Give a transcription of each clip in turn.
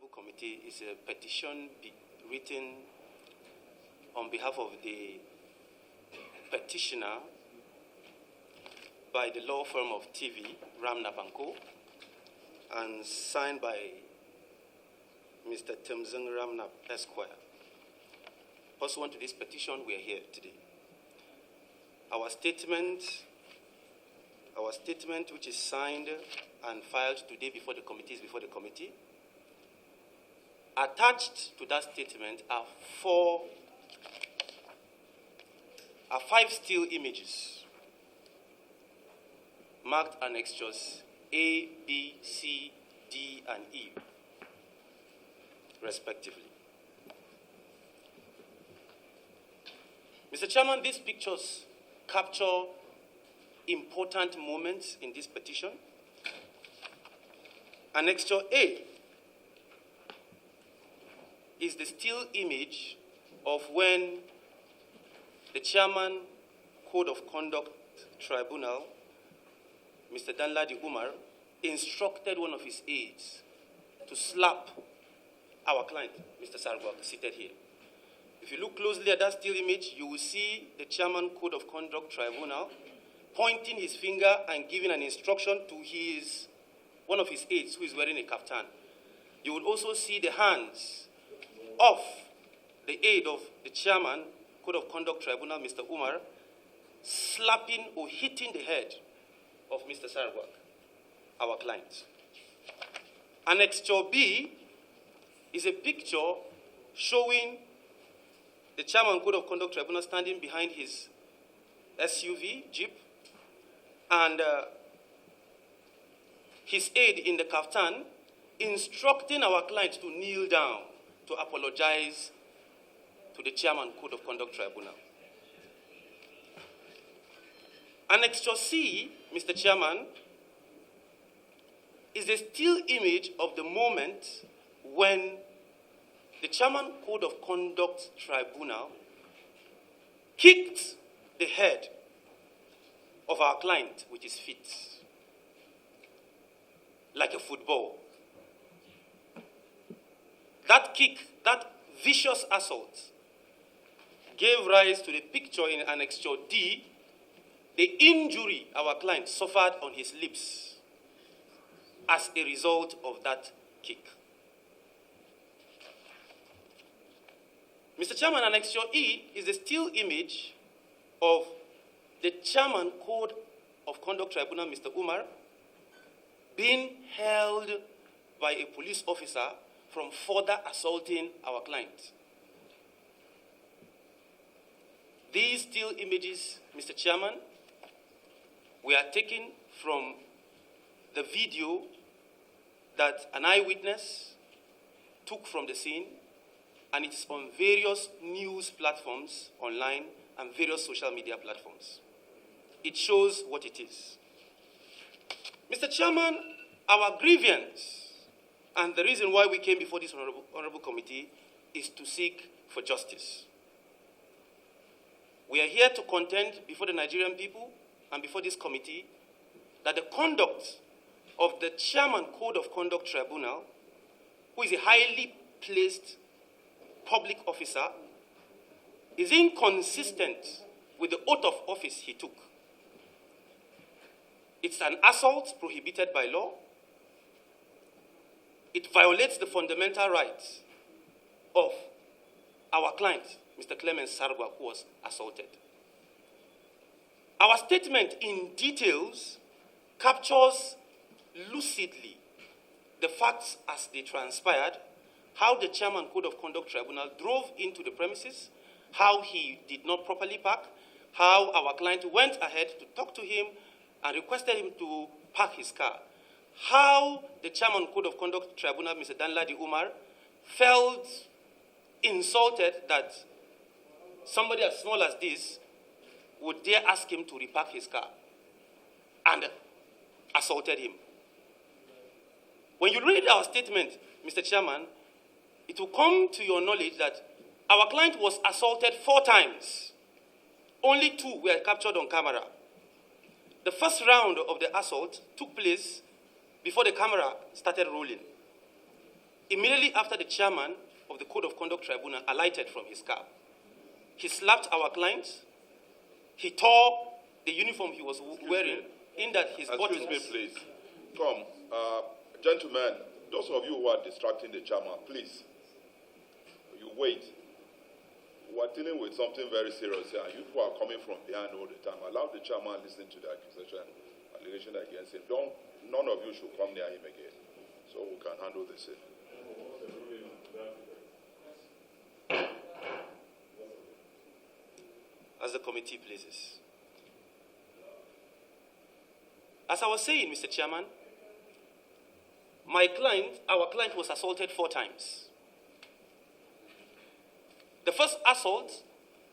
Honorable Committee is a petition written on behalf of the petitioner by the law firm of TV, Ramnap & Co., and signed by Mr. Temzeng Ramnap, Esquire. Pursuant to this petition, we are here today. Our statement, which is signed and filed today before the committee, is before the committee. Attached to that statement are five still images marked annexures A, B, C, D, and E, respectively. Mr. Chairman, these pictures capture important moments in this petition. Annexure A is the still image of when the Chairman, Code of Conduct Tribunal, Mr. Danladi Umar, instructed one of his aides to slap our client, Mr. Sargwak, seated here. If you look closely at that still image, you will see the Chairman, Code of Conduct Tribunal pointing his finger and giving an instruction to one of his aides who is wearing a kaftan. You will also see the hands of the aide of the Chairman, Code of Conduct Tribunal, Mr. Umar, slapping or hitting the head of Mr. Sargwak, our client. Annexure B is a picture showing the Chairman, Code of Conduct Tribunal standing behind his SUV, Jeep, and his aide in the kaftan instructing our client to kneel down to apologize to the Chairman, Code of Conduct Tribunal. Annexure C, Mr. Chairman, is a still image of the moment when the Chairman, Code of Conduct Tribunal kicked the head of our client with his feet, like a football. That kick, that vicious assault, gave rise to the picture in Annexure D, the injury our client suffered on his lips as a result of that kick. Mr. Chairman, Annexure E is the still image of the Chairman, Code of Conduct Tribunal, Mr. Umar, being held by a police officer from further assaulting our client. These still images, Mr. Chairman, were taken from the video that an eyewitness took from the scene, and it's on various news platforms online and various social media platforms. It shows what it is. Mr. Chairman, our grievance and the reason why we came before this honorable committee is to seek for justice. We are here to contend before the Nigerian people and before this committee that the conduct of the Chairman, Code of Conduct Tribunal, who is a highly placed public officer, is inconsistent with the oath of office he took. It's an assault prohibited by law. It violates the fundamental rights of our client, Mr. Clemens Sargwak, who was assaulted. Our statement in details captures lucidly the facts as they transpired, how the Chairman, Code of Conduct Tribunal drove into the premises, how he did not properly park, how our client went ahead to talk to him and requested him to park his car, how the Chairman, Code of Conduct Tribunal, Mr. Danladi Umar, felt insulted that somebody as small as this would dare ask him to repark his car and assaulted him. When you read our statement, Mr. Chairman, it will come to your knowledge that our client was assaulted 4 times. Only 2 were captured on camera. The first round of the assault took place before the camera started rolling. Immediately after the chairman of the Code of Conduct Tribunal alighted from his car, he slapped our client. He tore the uniform he was wearing in that his buttons. Excuse me, please. Come, gentlemen, those of you who are distracting the chairman, please, you wait. We're dealing with something very serious here, and you people are coming from behind all the time. Allow the chairman listen to the allegation against him. None of you should come near him again, so we can handle this. As the committee pleases. As I was saying, Mr. Chairman, our client was assaulted 4 times. The first assault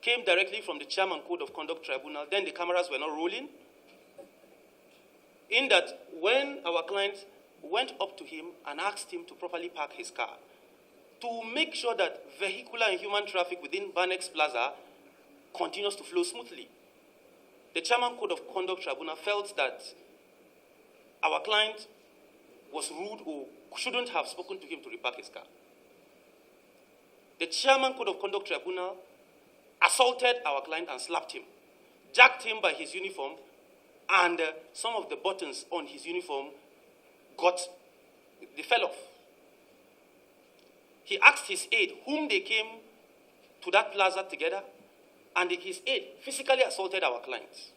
came directly from the Chairman Code of Conduct Tribunal. Then the cameras were not rolling. In that, when our client went up to him and asked him to properly park his car, to make sure that vehicular and human traffic within Banex Plaza continues to flow smoothly, the Chairman Code of Conduct Tribunal felt that our client was rude or shouldn't have spoken to him to repark his car. The Chairman Code of Conduct Tribunal assaulted our client and slapped him, jacked him by his uniform, and some of the buttons on his uniform fell off. He asked his aide, whom they came to that plaza together, and his aide physically assaulted our client.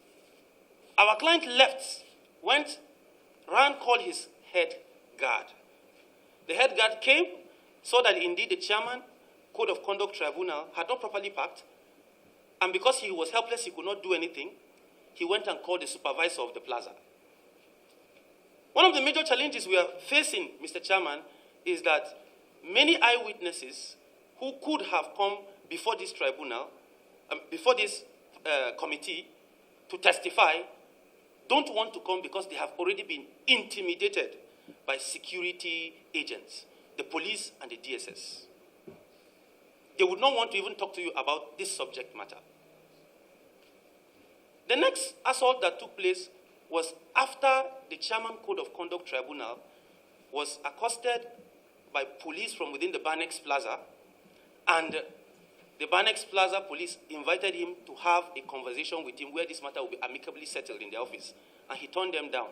Our client left, ran, called his head guard. The head guard came, saw that indeed the Chairman Code of Conduct Tribunal had not properly parked, and because he was helpless, he could not do anything, he went and called the supervisor of the plaza. One of the major challenges we are facing, Mr. Chairman, is that many eyewitnesses who could have come before this tribunal, before this committee to testify, don't want to come because they have already been intimidated by security agents, the police and the DSS. They would not want to even talk to you about this subject matter. The next assault that took place was after the Chairman Code of Conduct Tribunal was accosted by police from within the Banex Plaza, and the Banex Plaza police invited him to have a conversation with him where this matter will be amicably settled in the office, and he turned them down.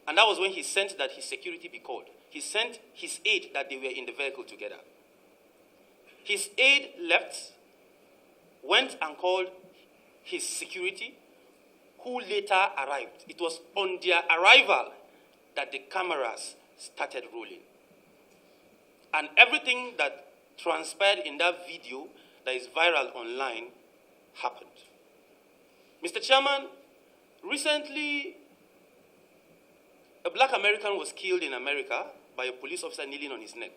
And that was when he sent that his security be called. He sent his aide that they were in the vehicle together. His aide left, went and called his security, who later arrived. It was on their arrival that the cameras started rolling. And everything that transpired in that video that is viral online happened. Mr. Chairman, recently, a black American was killed in America by a police officer kneeling on his neck.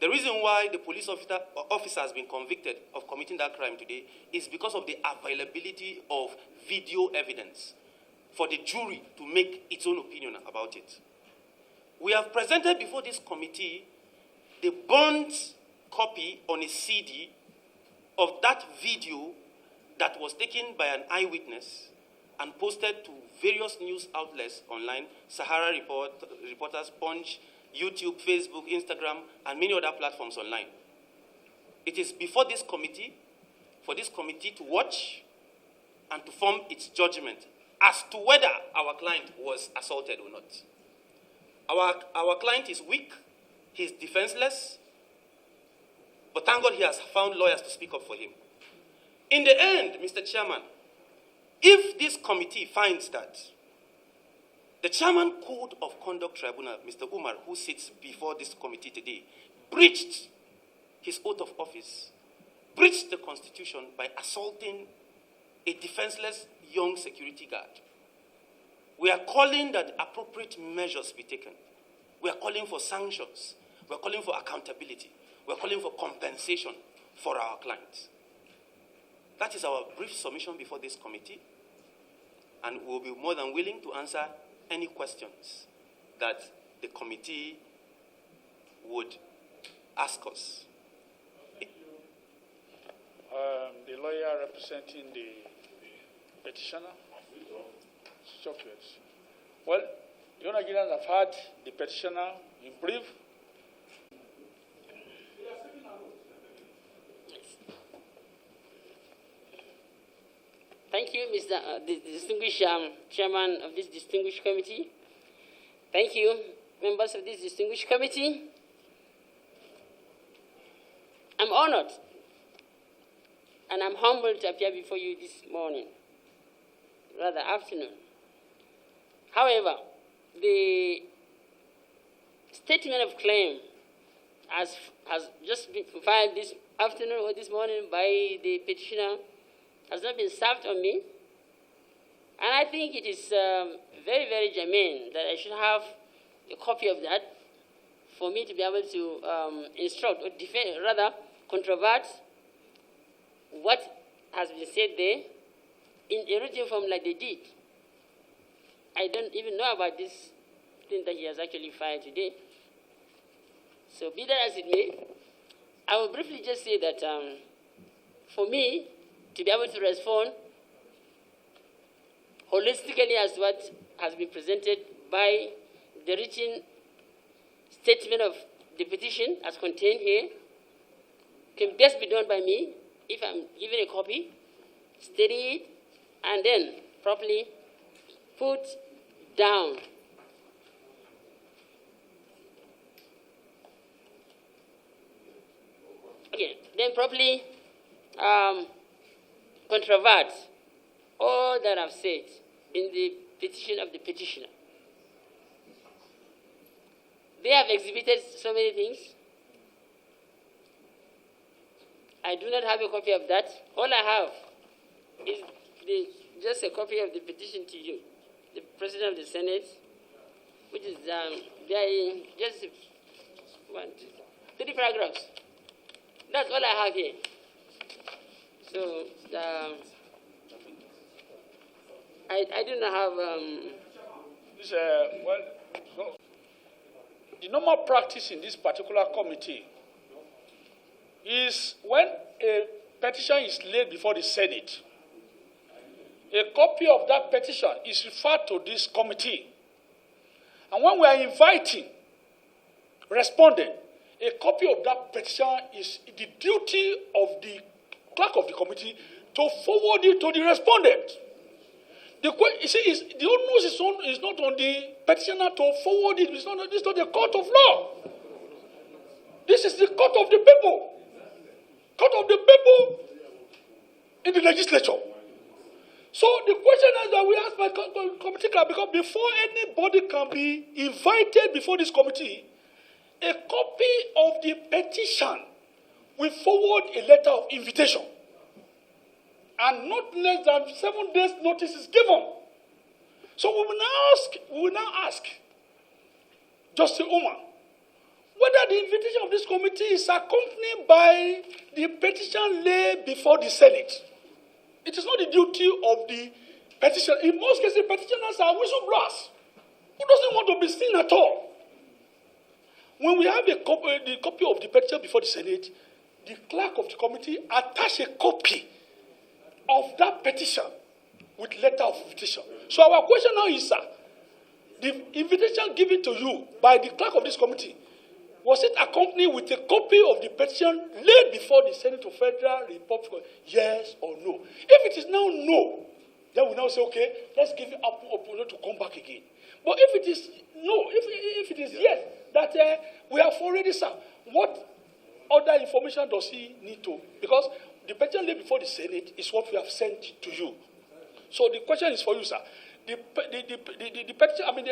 The reason why the police officer has been convicted of committing that crime today is because of the availability of video evidence for the jury to make its own opinion about it. We have presented before this committee the burnt copy on a CD of that video that was taken by an eyewitness and posted to various news outlets online, Sahara Reporters, Punch, YouTube, Facebook, Instagram, and many other platforms online. It is before this committee, for this committee to watch and to form its judgment as to whether our client was assaulted or not. Our client is weak, he is defenseless, but thank God he has found lawyers to speak up for him. In the end, Mr. Chairman, if this committee finds that the Chairman Code of Conduct Tribunal, Mr. Umar, who sits before this committee today, breached his oath of office, breached the Constitution by assaulting a defenseless young security guard, we are calling that appropriate measures be taken. We are calling for sanctions. We are calling for accountability. We are calling for compensation for our clients. That is our brief submission before this committee, and we will be more than willing to answer any questions that the committee would ask us. The lawyer representing the petitioner. Well, You Nigerians have heard the petitioner in brief. Thank you, Mr. The distinguished chairman of this distinguished committee. Thank you, members of this distinguished committee. I'm honored and I'm humbled to appear before you this morning, rather afternoon. However, the statement of claim has just been filed this afternoon or this morning by the petitioner has not been served on me. And I think it is very, very germane that I should have a copy of that for me to be able to instruct or defend, rather controvert what has been said there in a written form like they did. I don't even know about this thing that he has actually filed today. So be that as it may, I will briefly just say that for me to be able to respond holistically as what has been presented by the written statement of the petition as contained here can best be done by me if I'm given a copy, study it, and then properly put down. Okay, then properly controvert all that I've said in the petition of the petitioner. They have exhibited so many things. I do not have a copy of that. All I have is just a copy of the petition to you, the President of the Senate, which is just 3 paragraphs. That's all I have here. So I do not have. The normal practice in this particular committee is when a petition is laid before the Senate, a copy of that petition is referred to this committee. And when we are inviting respondent, a copy of that petition is the duty of the clerk of the committee to forward it to the respondent. The onus is not on the petitioner to forward it. It's not the court of law. This is the court of the people. Court of the people in the legislature. So the question is that we ask my committee clerk, because before anybody can be invited before this committee, a copy of the petition will forward a letter of invitation. And not less than 7 days notice is given. So we will now ask Justice Umar whether the invitation of this committee is accompanied by the petition laid before the Senate. It is not the duty of the petitioner. In most cases, petitioners are whistleblowers who doesn't want to be seen at all. When we have the copy of the petition before the Senate, the clerk of the committee attach a copy of that petition with letter of invitation. So our question now is, sir, the invitation given to you by the clerk of this committee, was it accompanied with a copy of the petition laid before the Senate of Federal Republic? Yes or no? If it is now no, then we now say, okay, let's give it up to come back again. But if it is no, if it is yes, that we have already served, what other information does he need to? Because the petition laid before the Senate is what we have sent to you. So the question is for you, sir. The petition,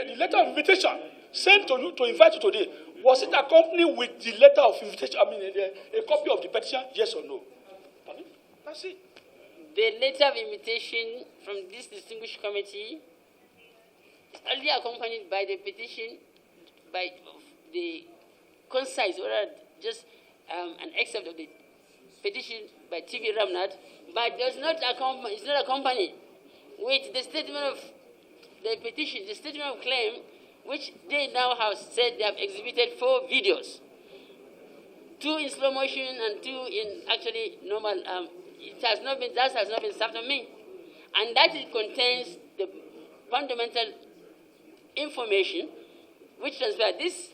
the letter of invitation sent to you to invite you today, was it accompanied with the letter of invitation? A copy of the petition, yes or no? That's it. The letter of invitation from this distinguished committee is only accompanied by the petition, by the concise, or just an excerpt of the petition by TV Ramnat, but does not accompany, it's not accompanied with the statement of the petition, the statement of claim, which they now have said they have exhibited 4 videos. 2 in slow motion and 2 in actually normal. That has not been served on me. And that it contains the fundamental information which transpired. This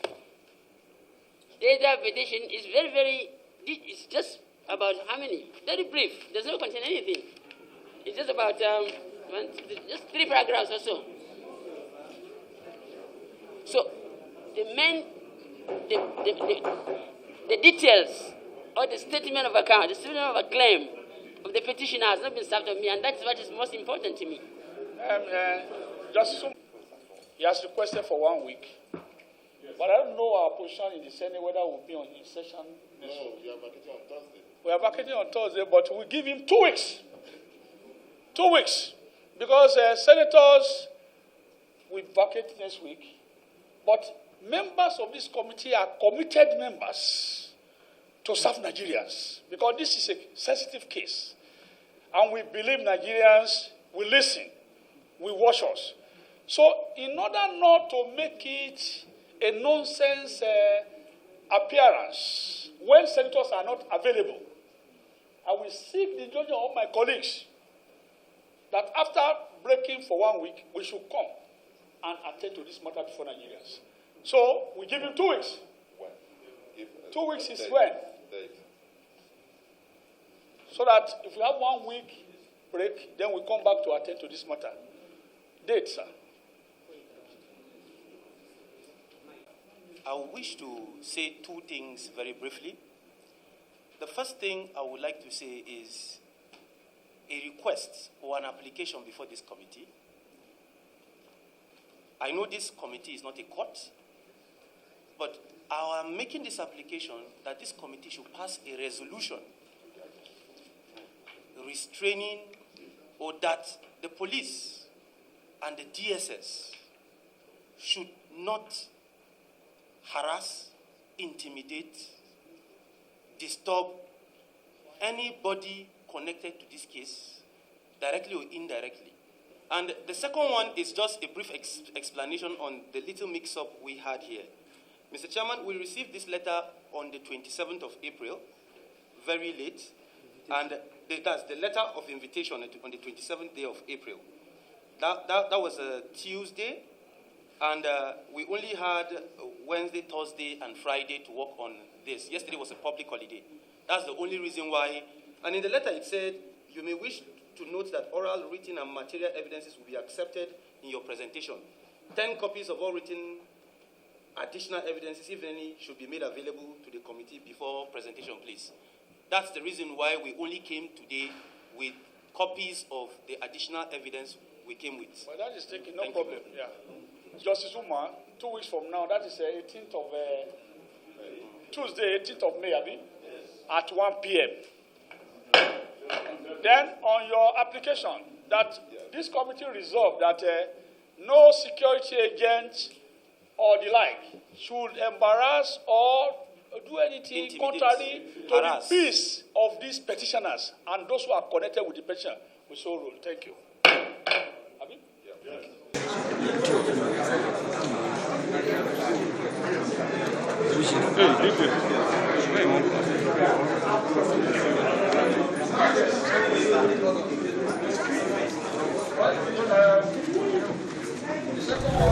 data petition is it's just about how many? Very brief. Does not contain anything. It's just about just 3 paragraphs or so. So the details or the statement of account, the statement of a claim of the petitioner has not been served on me, and that is what is most important to me. He has requested for 1 week. But I don't know our position in the Senate, whether we'll be in session this week. We are vacating on Thursday. We are vacating on Thursday, but we'll give him 2 weeks. 2 weeks. Because senators will vacate next week. But members of this committee are committed members to serve Nigerians. Because this is a sensitive case. And we believe Nigerians will listen, will watch us. So in order not to make it a nonsense appearance when senators are not available, I will seek the judgment of my colleagues that after breaking for 1 week, we should come and attend to this matter before Nigerians. So we give him 2 weeks. When? 2 weeks is when? So that if we have 1 week break, then we come back to attend to this matter. Date, sir. I wish to say 2 things very briefly. The first thing I would like to say is a request or an application before this committee. I know this committee is not a court, but I am making this application that this committee should pass a resolution restraining, or that the police and the DSS should not harass, intimidate, disturb anybody connected to this case, directly or indirectly. And the second one is just a brief explanation on the little mix-up we had here. Mr. Chairman, we received this letter on the 27th of April, very late, and that's the letter of invitation on the 27th day of April. That was a Tuesday, and we only had Wednesday, Thursday, and Friday to work on this. Yesterday was a public holiday. That's the only reason why. And in the letter it said, you may wish to note that oral, written, and material evidences will be accepted in your presentation. 10 copies of all written additional evidences, if any, should be made available to the committee before presentation, please. That's the reason why we only came today with copies of the additional evidence we came with. Well, that is taking no problem. Yeah. Justice Uma, 2 weeks from now, that is 18th of Tuesday, 18th of May, Abi, at 1 p.m. Then on your application, that this committee resolved that no security agent or the like should embarrass or do anything contrary to the peace of these petitioners and those who are connected with the petition. We so rule. Thank you. Abi? Hey,